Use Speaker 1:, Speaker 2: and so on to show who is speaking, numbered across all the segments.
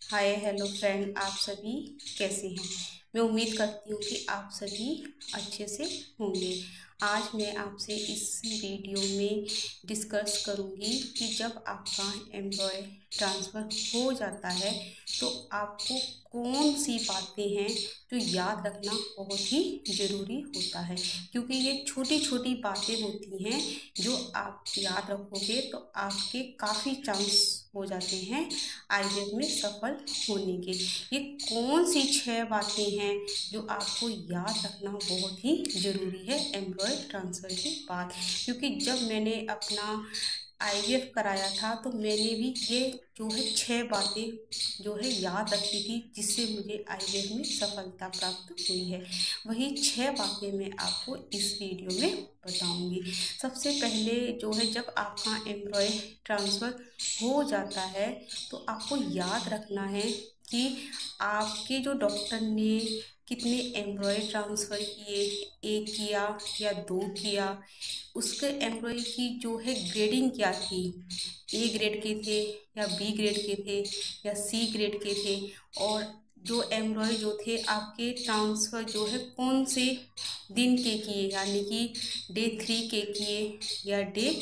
Speaker 1: Hi hello friend, आप सभी कैसे हैं। मैं उम्मीद करती हूँ कि आप सभी अच्छे से होंगे। आज मैं आपसे इस वीडियो में डिस्कस करूँगी कि जब आपका एम्प्लॉय ट्रांसफ़र हो जाता है तो आपको कौन सी बातें हैं जो याद रखना बहुत ही ज़रूरी होता है, क्योंकि ये छोटी छोटी बातें होती हैं जो आप याद रखोगे तो आपके काफ़ी चांस हो जाते हैं आईवीएफ में सफल होने के। ये कौन सी 6 बातें हैं जो आपको याद रखना बहुत ही ज़रूरी है एम्प्लॉय ट्रांसफ़र के बाद, क्योंकि जब मैंने अपना आईवीएफ कराया था तो मैंने भी ये जो है 6 बातें जो है याद रखी थी, जिससे मुझे आईवीएफ में सफलता प्राप्त हुई है। वही 6 बातें मैं आपको इस वीडियो में बताऊंगी। सबसे पहले जो है, जब आपका एम्प्लॉय ट्रांसफ़र हो जाता है तो आपको याद रखना है कि आपके जो डॉक्टर ने कितने एम्प्लॉय ट्रांसफ़र किए, 1 किया या 2 किया, उसके एम्प्लॉय की जो है ग्रेडिंग क्या थी, ए ग्रेड के थे या बी ग्रेड के थे या सी ग्रेड के थे, और जो एम्प्लॉय जो थे आपके ट्रांसफ़र जो है कौन से दिन के किए, यानी कि डे 3 के किए या डे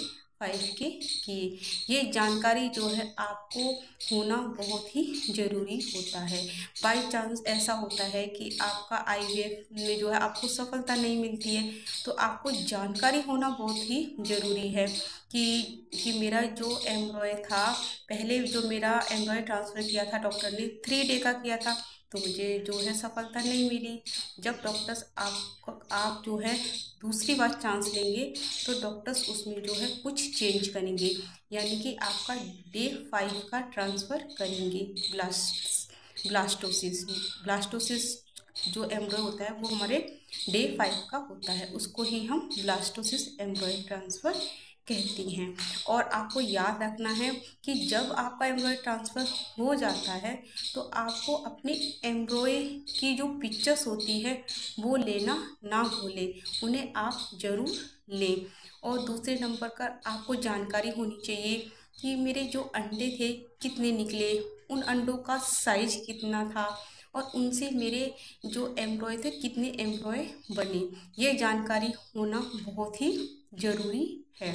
Speaker 1: 5 के किए। ये जानकारी जो है आपको होना बहुत ही ज़रूरी होता है। बाई चांस ऐसा होता है कि आपका आईवीएफ में जो है आपको सफलता नहीं मिलती है, तो आपको जानकारी होना बहुत ही ज़रूरी है कि मेरा जो एम्प्लॉय था, पहले जो मेरा एम्प्लॉय ट्रांसफ़र किया था डॉक्टर ने 3 डे का किया था, तो मुझे जो है सफलता नहीं मिली। जब डॉक्टर्स आप जो है दूसरी बार चांस लेंगे तो डॉक्टर्स उसमें जो है कुछ चेंज करेंगे, यानी कि आपका डे 5 का ट्रांसफ़र करेंगे। ब्लास्टोसिस जो एम्ब्रॉय होता है वो हमारे डे 5 का होता है, उसको ही हम ब्लास्टोसिस एम्ब्रॉय ट्रांसफ़र कहती हैं। और आपको याद रखना है कि जब आपका एम्ब्रॉय ट्रांसफ़र हो जाता है तो आपको अपने एम्ब्रॉय की जो पिक्चर्स होती है वो लेना ना भूलें, उन्हें आप ज़रूर लें। और दूसरे नंबर पर आपको जानकारी होनी चाहिए कि मेरे जो अंडे थे कितने निकले, उन अंडों का साइज कितना था, और उनसे मेरे जो एम्प्लॉय थे कितने एम्प्लॉय बने। ये जानकारी होना बहुत ही ज़रूरी है।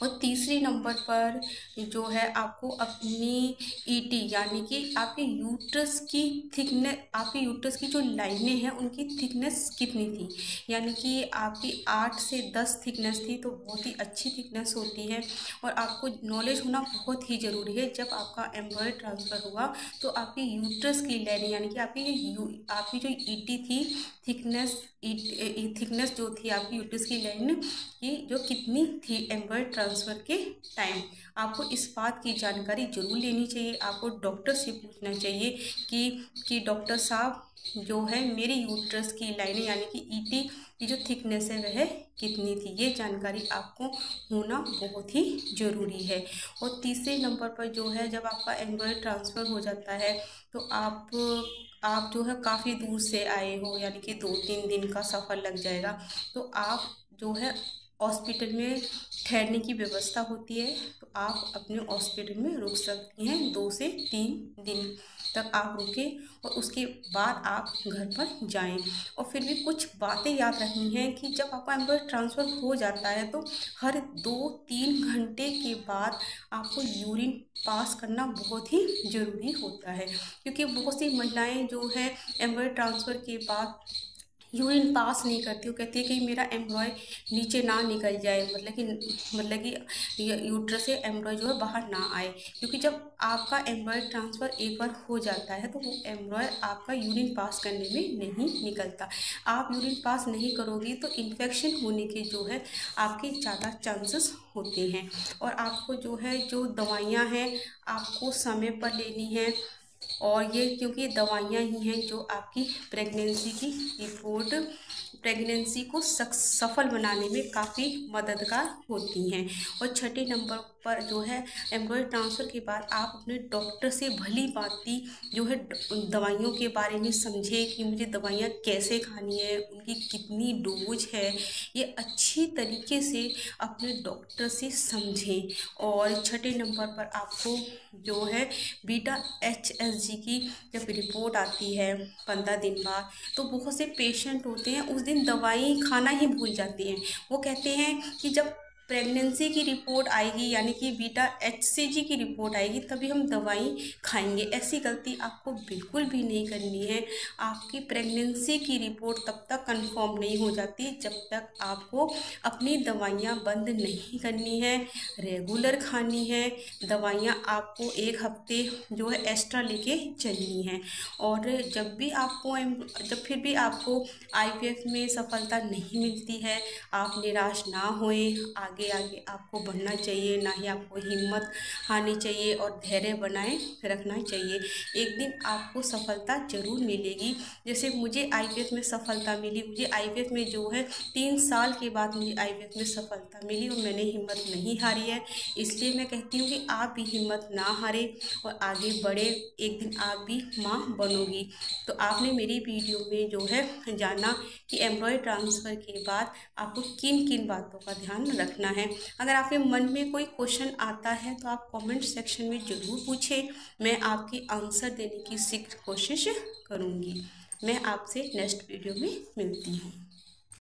Speaker 1: और तीसरी नंबर पर जो है आपको अपनी ईटी, यानी कि आपके यूट्रस की थिकनेस, आपके यूट्रस की जो लाइनें हैं उनकी थिकनेस कितनी थी, यानी कि आपकी 8 से 10 थिकनेस थी तो बहुत ही अच्छी थिकनेस होती है। और आपको नॉलेज होना बहुत ही ज़रूरी है, जब आपका एम्ब्रॉय ट्रांसफ़र हुआ तो आपकी यूट्रस की लाइनें, यानी कि आपकी जो ईटी थी, थिकनेस जो थी आपकी यूट्रस की लाइन की जो कितनी थी एम्ब्रॉय ट्रांसफ़र के टाइम, आपको इस बात की जानकारी जरूर लेनी चाहिए। आपको डॉक्टर से पूछना चाहिए कि डॉक्टर साहब जो है मेरी यूट्रस की लाइनें, यानी कि ईटी की जो थिकनेस है वह कितनी थी। ये जानकारी आपको होना बहुत ही ज़रूरी है। और तीसरे नंबर पर जो है, जब आपका एम्ब्रॉय ट्रांसफ़र हो जाता है तो आप जो है काफ़ी दूर से आए हो, यानी कि 2-3 दिन का सफ़र लग जाएगा, तो आप जो है हॉस्पिटल में ठहरने की व्यवस्था होती है, तो आप अपने हॉस्पिटल में रुक सकती हैं 2 से 3 दिन तक आप रुके, और उसके बाद आप घर पर जाएं। और फिर भी कुछ बातें याद रखनी है कि जब आपका एम्ब्रॉय ट्रांसफ़र हो जाता है तो हर 2-3 घंटे के बाद आपको यूरिन पास करना बहुत ही ज़रूरी होता है, क्योंकि बहुत सी महिलाएं जो है एम्ब्रॉय ट्रांसफ़र के बाद यूरिन पास नहीं करती। वो कहती है कि मेरा एम्ब्रॉय नीचे ना निकल जाए, मतलब कि यूट्रस से एम्ब्रॉय जो है बाहर ना आए, क्योंकि जब आपका एम्ब्रॉय ट्रांसफ़र एक बार हो जाता है तो वो एम्ब्रॉय आपका यूरिन पास करने में नहीं निकलता। आप यूरिन पास नहीं करोगी तो इन्फेक्शन होने के जो है आपके ज़्यादा चांसेस होते हैं। और आपको जो है जो दवाइयाँ हैं आपको समय पर लेनी है, और ये क्योंकि दवाइयाँ ही हैं जो आपकी प्रेगनेंसी को सफल बनाने में काफ़ी मददगार होती हैं। और छठे नंबर पर जो है एम्ब्रॉयडरी ट्रांसफ़र के बाद आप अपने डॉक्टर से भली भांति जो है दवाइयों के बारे में समझें कि मुझे दवाइयाँ कैसे खानी है, उनकी कितनी डोज है, ये अच्छी तरीके से अपने डॉक्टर से समझें। और छठे नंबर पर आपको जो है बीटा HSG की जब रिपोर्ट आती है 15 दिन बाद, तो बहुत से पेशेंट होते हैं उस दिन दवाई खाना ही भूल जाते हैं। वो कहते हैं कि जब प्रेगनेंसी की रिपोर्ट आएगी यानी कि बीटा HCG की रिपोर्ट आएगी तभी हम दवाई खाएंगे। ऐसी गलती आपको बिल्कुल भी नहीं करनी है। आपकी प्रेगनेंसी की रिपोर्ट तब तक कंफर्म नहीं हो जाती जब तक आपको अपनी दवाइयाँ बंद नहीं करनी है, रेगुलर खानी है। दवाइयाँ आपको 1 हफ्ते जो है एक्स्ट्रा लेके चलनी है। और जब फिर भी आपको IVF में सफलता नहीं मिलती है, आप निराश ना होएं। आगे आगे आपको बढ़ना चाहिए, ना ही आपको हिम्मत हारनी चाहिए और धैर्य बनाए रखना चाहिए। एक दिन आपको सफलता ज़रूर मिलेगी। जैसे मुझे IVF में सफलता मिली, मुझे IVF में जो है 3 साल के बाद मुझे IVF में सफलता मिली और मैंने हिम्मत नहीं हारी है। इसलिए मैं कहती हूँ कि आप भी हिम्मत ना हारें और आगे बढ़े। एक दिन आप भी माँ बनोगी। तो आपने मेरी वीडियो में जो है जाना कि एम्ब्रॉयडरी ट्रांसफ़र के बाद आपको किन किन बातों का ध्यान रखना है। अगर आपके मन में कोई क्वेश्चन आता है तो आप कमेंट सेक्शन में ज़रूर पूछें, मैं आपके आंसर देने की कोशिश करूँगी। मैं आपसे नेक्स्ट वीडियो में मिलती हूँ।